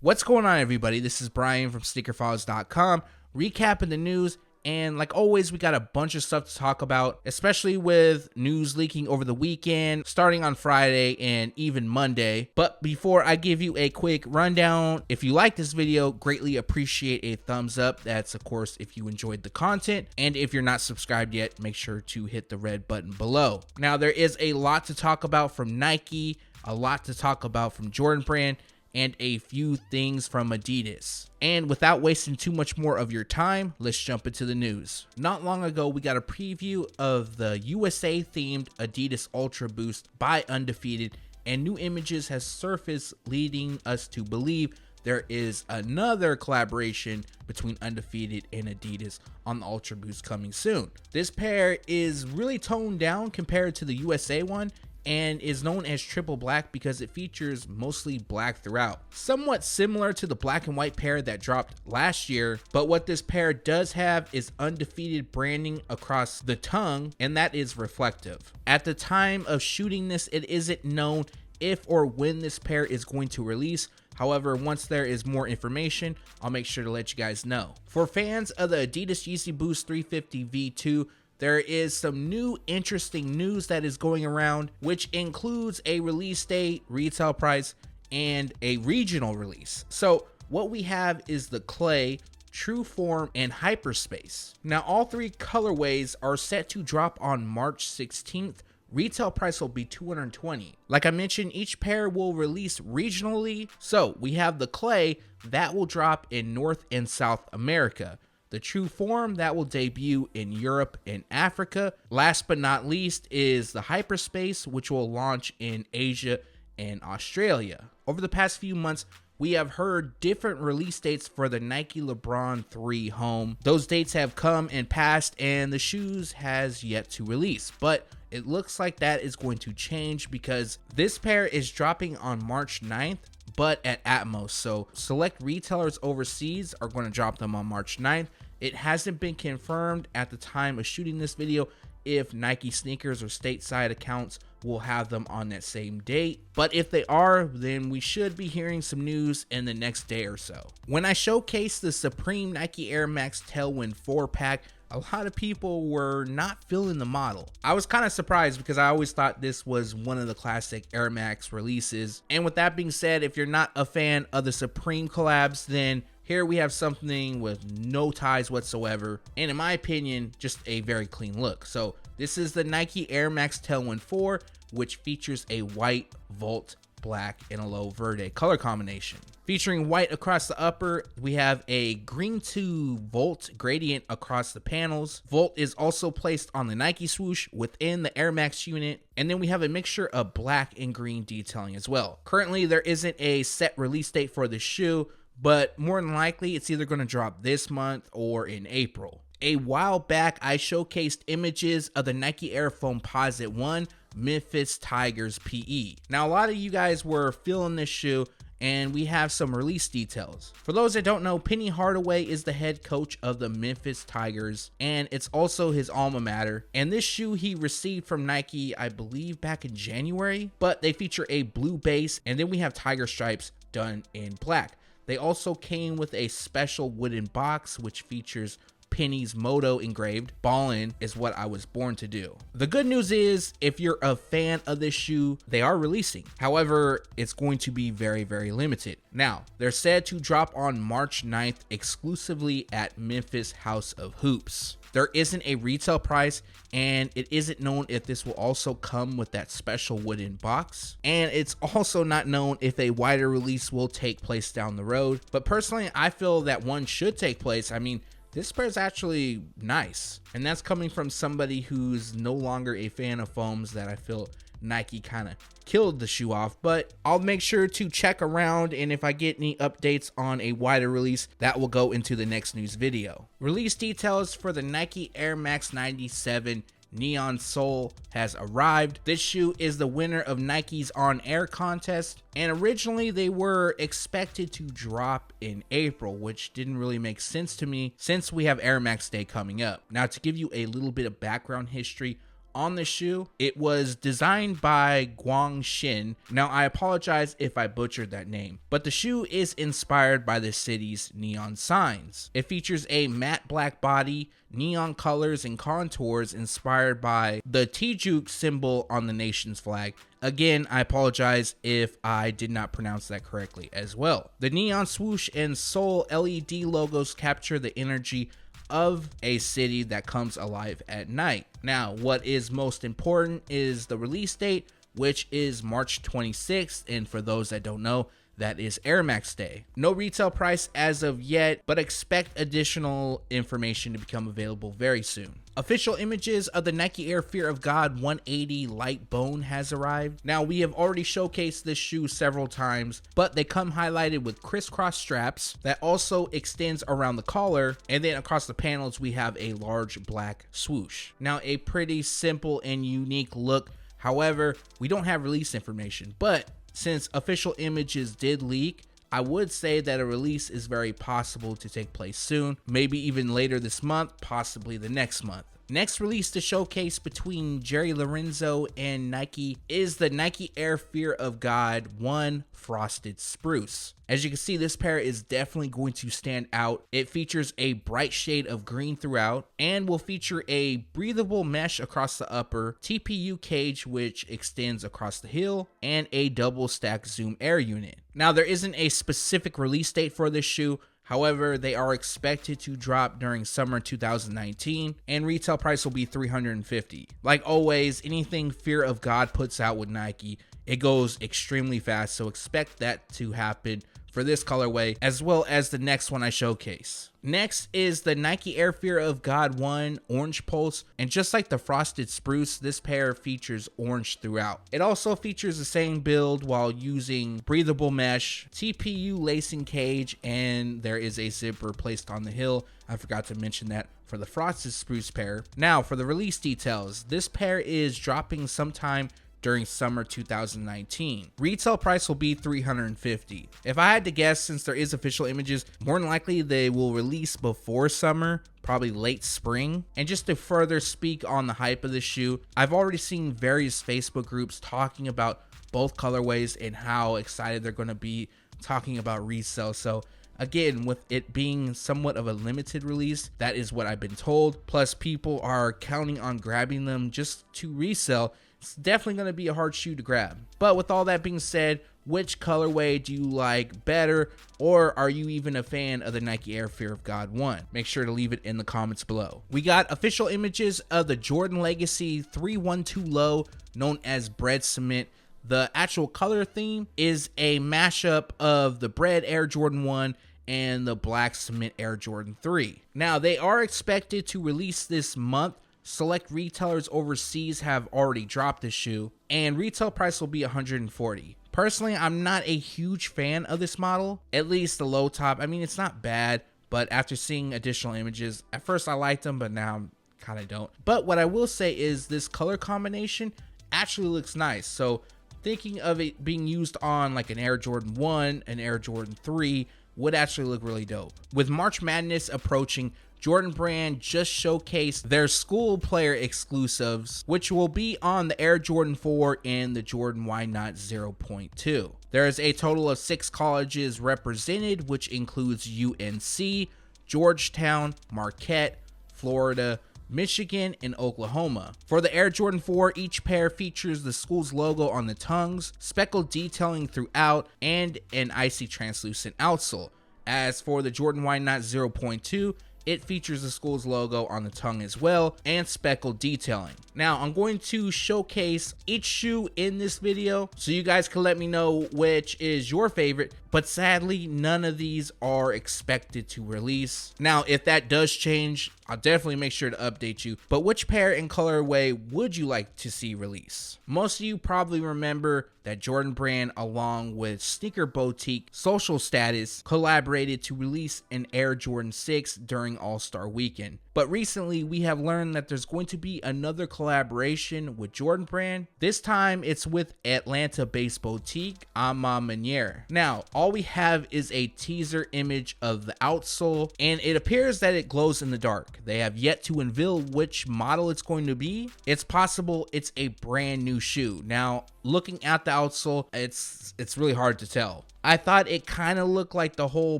What's going on, everybody? This is Brian from sneakerfiles.com, recapping the news. And like always, we got a bunch of stuff to talk about, especially with news leaking over the weekend, starting on Friday and even Monday. But before I give you a quick rundown, if you like this video, greatly appreciate a thumbs up. That's, of course, if you enjoyed the content. And if you're not subscribed yet, make sure to hit the red button below. Now, there is a lot to talk about from Nike, a lot to talk about from Jordan Brand, and a few things from Adidas. And without wasting too much more of your time, let's jump into the news. Not long ago, we got a preview of the USA themed Adidas Ultra Boost by Undefeated, and new images has surfaced leading us to believe there is another collaboration between Undefeated and Adidas on the Ultra Boost coming soon. This pair is really toned down compared to the USA one, and is known as triple black because it features mostly black throughout. Somewhat similar to the black and white pair that dropped last year, but what this pair does have is Undefeated branding across the tongue, and that is reflective. At the time of shooting this, it isn't known if or when this pair is going to release. However, once there is more information, I'll make sure to let you guys know. For fans of the Adidas Yeezy Boost 350 V2, there is some new interesting news that is going around, which includes a release date, retail price, and a regional release. So what we have is the Clay, True Form, and Hyperspace. Now, all three colorways are set to drop on March 16th. Retail price will be $220. Like I mentioned, each pair will release regionally. So we have the Clay that will drop in North and South America. The True Form that will debut in Europe and Africa. Last but not least is the Hyperspace, which will launch in Asia and Australia. Over the past few months, we have heard different release dates for the Nike LeBron 3 Home. Those dates have come and passed, and the shoes has yet to release. But it looks like that is going to change because this pair is dropping on March 9th, but at Atmos. So select retailers overseas are going to drop them on March 9th. It hasn't been confirmed at the time of shooting this video if Nike sneakers or stateside accounts will have them on that same date. But if they are, then we should be hearing some news in the next day or so. When I showcased the Supreme Nike Air Max Tailwind 4-pack, a lot of people were not feeling the model. I was kind of surprised because I always thought this was one of the classic Air Max releases. And with that being said, if you're not a fan of the Supreme collabs, then here we have something with no ties whatsoever, and in my opinion, just a very clean look. So this is the Nike Air Max Tailwind 4, which features a white, Volt, black, and a low verde color combination. Featuring white across the upper, we have a green to Volt gradient across the panels. Volt is also placed on the Nike swoosh within the Air Max unit. And then we have a mixture of black and green detailing as well. Currently, there isn't a set release date for the shoe, but more than likely, it's either going to drop this month or in April. A while back, I showcased images of the Nike Air Foamposite 1 Memphis Tigers PE. Now, a lot of you guys were feeling this shoe, and we have some release details. For those that don't know, Penny Hardaway is the head coach of the Memphis Tigers, and it's also his alma mater. And this shoe he received from Nike, I believe, back in January, but they feature a blue base, and then we have tiger stripes done in black. They also came with a special wooden box, which features Penny's motto engraved. Ballin' is what I was born to do. The good news is, if you're a fan of this shoe, they are releasing. However, it's going to be very, very limited. Now, they're said to drop on March 9th exclusively at Memphis House of Hoops. There isn't a retail price, and it isn't known if this will also come with that special wooden box. And it's also not known if a wider release will take place down the road. But personally, I feel that one should take place. I mean, this pair is actually nice. And that's coming from somebody who's no longer a fan of foams that I feel Nike kind of killed the shoe off, but I'll make sure to check around, and if I get any updates on a wider release, that will go into the next news video. Release details for the Nike Air Max 97 Neon Soul has arrived. This shoe is the winner of Nike's On Air contest, and originally they were expected to drop in April, which didn't really make sense to me since we have Air Max Day coming up. Now, to give you a little bit of background history on the shoe. It was designed by Guang Xin. Now, I apologize if I butchered that name, but the shoe is inspired by the city's neon signs. It features a matte black body, neon colors and contours inspired by the Tijuk symbol on the nation's flag. Again, I apologize if I did not pronounce that correctly as well. The neon swoosh and Seoul LED logos capture the energy of a city that comes alive at night. Now, what is most important is the release date, which is March 26th, and for those that don't know, that is Air Max Day. No retail price as of yet, but expect additional information to become available very soon. Official images of the Nike Air Fear of God 180 Light Bone has arrived. Now, we have already showcased this shoe several times, but they come highlighted with crisscross straps that also extends around the collar, and then across the panels we have a large black swoosh. Now, a pretty simple and unique look. However, we don't have release information, but since official images did leak, I would say that a release is very possible to take place soon, maybe even later this month, possibly the next month. Next release to showcase between Jerry Lorenzo and Nike is the Nike Air Fear of God 1 Frosted Spruce. As you can see, this pair is definitely going to stand out. It features a bright shade of green throughout and will feature a breathable mesh across the upper, TPU cage which extends across the heel, and a double stack Zoom Air unit. Now, there isn't a specific release date for this shoe. However, they are expected to drop during summer 2019, and retail price will be $350. Like always, anything Fear of God puts out with Nike, it goes extremely fast, so expect that to happen for this colorway, as well as the next one I showcase. Next is the Nike Air Fear of God 1 Orange Pulse, and just like the Frosted Spruce, this pair features orange throughout. It also features the same build while using breathable mesh, TPU lacing cage, and there is a zipper placed on the heel. I forgot to mention that for the Frosted Spruce pair. Now, for the release details, this pair is dropping sometime during summer 2019. Retail price will be $350. If I had to guess, since there is official images, more than likely they will release before summer, probably late spring. And just to further speak on the hype of the shoe, I've already seen various Facebook groups talking about both colorways and how excited they're going to be talking about resale. So again, with it being somewhat of a limited release, that is what I've been told. Plus, people are counting on grabbing them just to resell. It's definitely going to be a hard shoe to grab. But with all that being said, which colorway do you like better, or are you even a fan of the Nike Air Fear of God 1? Make sure to leave it in the comments below. We got official images of the Jordan Legacy 312 Low, known as Bread Cement. The actual color theme is a mashup of the Bread Air Jordan 1 and the Black Cement Air Jordan 3. Now, they are expected to release this month. Select retailers overseas have already dropped this shoe, and retail price will be $140. Personally, I'm not a huge fan of this model, at least the low top. I mean, it's not bad, but after seeing additional images, at first I liked them, but now I kind of don't. But what I will say is this color combination actually looks nice. So thinking of it being used on like an Air Jordan 1, an Air Jordan 3 would actually look really dope. With March Madness approaching, Jordan Brand just showcased their school player exclusives, which will be on the Air Jordan 4 and the Jordan Why Not 0.2. There is a total of 6 colleges represented, which includes UNC, Georgetown, Marquette, Florida, Michigan, and Oklahoma. For the Air Jordan 4, each pair features the school's logo on the tongues, speckled detailing throughout, and an icy translucent outsole. As for the Jordan Why Not 0.2, it features the school's logo on the tongue as well, and speckled detailing. Now, I'm going to showcase each shoe in this video, so you guys can let me know which is your favorite, but sadly, none of these are expected to release. Now, if that does change, I'll definitely make sure to update you, but which pair and colorway would you like to see release? Most of you probably remember that Jordan Brand, along with sneaker boutique Social Status, collaborated to release an Air Jordan 6 during All-Star Weekend. But recently we have learned that there's going to be another collaboration with Jordan Brand. This time it's with Atlanta-based boutique A Ma Maniére. Now, all we have is a teaser image of the outsole, and it appears that it glows in the dark. They have yet to unveil which model it's going to be. It's possible it's a brand new shoe. Now, looking at the outsole, it's really hard to tell. I thought it kind of looked like the whole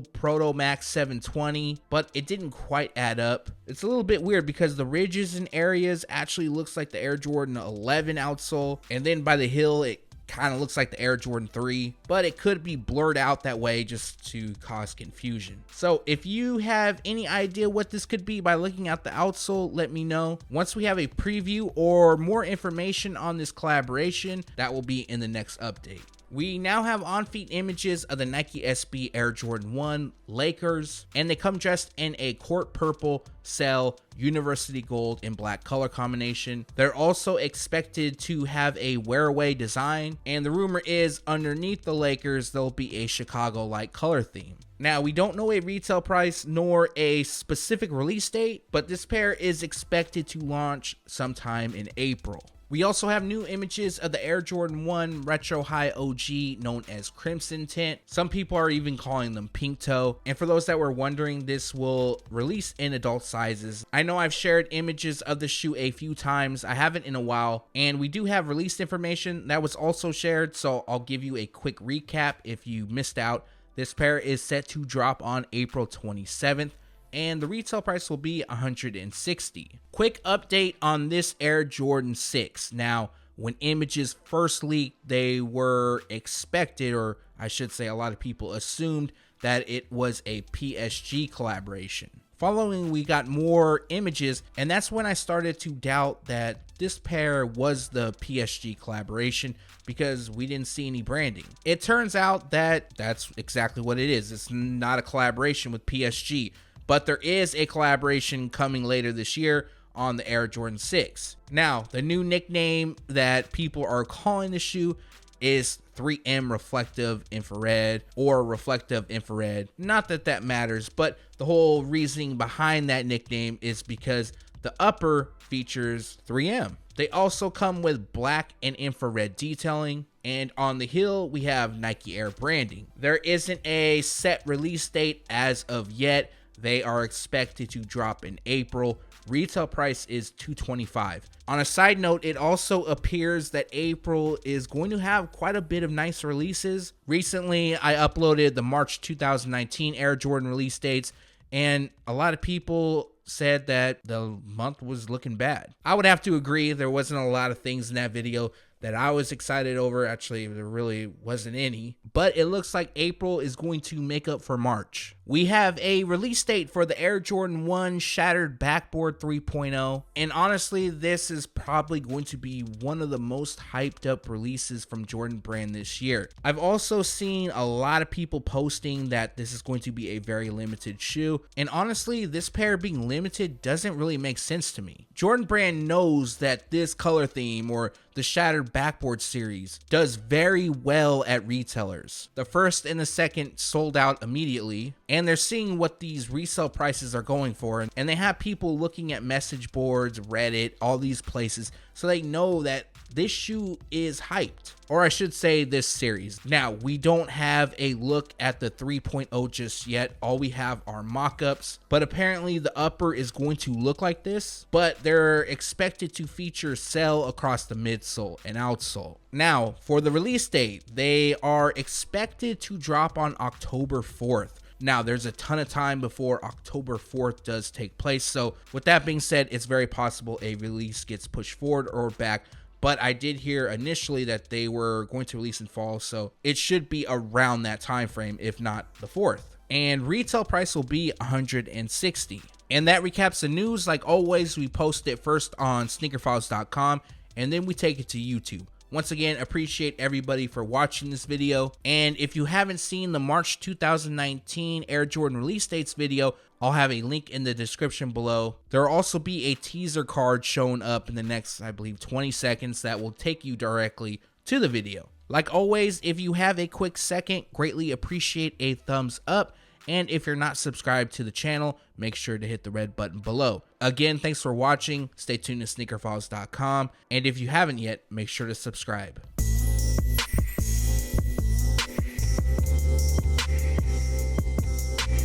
Proto Max 720, but it didn't quite add up. It's a little bit weird because the ridges and areas actually looks like the Air Jordan 11 outsole, and then by the heel it kind of looks like the Air Jordan 3, but it could be blurred out that way just to cause confusion. So if you have any idea what this could be by looking at the outsole, let me know. Once we have a preview or more information on this collaboration, that will be in the next update. We now have on-feet images of the Nike SB Air Jordan 1 Lakers, and they come dressed in a court purple, cell, university gold, and black color combination. They're also expected to have a wear-away design, and the rumor is underneath the Lakers, there'll be a Chicago-like color theme. Now, we don't know a retail price nor a specific release date, but this pair is expected to launch sometime in April. We also have new images of the Air Jordan 1 Retro High OG known as Crimson Tint. Some people are even calling them Pink Toe. And for those that were wondering, this will release in adult sizes. I know I've shared images of the shoe a few times. I haven't in a while. And we do have release information that was also shared. So I'll give you a quick recap if you missed out. This pair is set to drop on April 27th. And the retail price will be $160. Quick update on this Air Jordan 6. Now, when images first leaked, they were expected, or I should say a lot of people assumed, that it was a PSG collaboration. Following, we got more images, and that's when I started to doubt that this pair was the PSG collaboration because we didn't see any branding. It turns out that that's exactly what it is. It's not a collaboration with PSG. But there is a collaboration coming later this year on the Air Jordan 6. Now, the new nickname that people are calling the shoe is 3M Reflective Infrared or Reflective Infrared. Not that that matters, but the whole reasoning behind that nickname is because the upper features 3M. They also come with black and infrared detailing, and on the heel we have Nike Air branding. There isn't a set release date as of yet. They are expected to drop in April. Retail price is $225. On a side note, it also appears that April is going to have quite a bit of nice releases. Recently, I uploaded the March 2019 Air Jordan release dates, and a lot of people said that the month was looking bad. I would have to agree. There wasn't a lot of things in that video that I was excited over. Actually, there really wasn't any, but it looks like April is going to make up for March. We have a release date for the Air Jordan 1 Shattered Backboard 3.0, and honestly, this is probably going to be one of the most hyped up releases from Jordan Brand this year. I've also seen a lot of people posting that this is going to be a very limited shoe, and honestly, this pair being limited doesn't really make sense to me. Jordan Brand knows that this color theme, or the Shattered Backboard series, does very well at retailers. The first and the second sold out immediately, and they're seeing what these resale prices are going for, and they have people looking at message boards, Reddit, all these places, so they know that this shoe is hyped, or I should say this series. Now, we don't have a look at the 3.0 just yet. All we have are mock-ups, but apparently the upper is going to look like this, but they're expected to feature cell across the midsole and outsole. Now, for the release date, they are expected to drop on October 4th. Now, there's a ton of time before October 4th does take place, so with that being said, it's very possible a release gets pushed forward or back. But I did hear initially that they were going to release in fall, so it should be around that time frame, if not the 4th. And retail price will be $160. And that recaps the news. Like always, we post it first on sneakerfiles.com, and then we take it to YouTube. Once again, appreciate everybody for watching this video. And if you haven't seen the March 2019 Air Jordan release dates video, I'll have a link in the description below. There will also be a teaser card showing up in the next, I believe, 20 seconds that will take you directly to the video. Like always, if you have a quick second, greatly appreciate a thumbs up. And if you're not subscribed to the channel, make sure to hit the red button below. Again, thanks for watching. Stay tuned to sneakerfiles.com. And if you haven't yet, make sure to subscribe.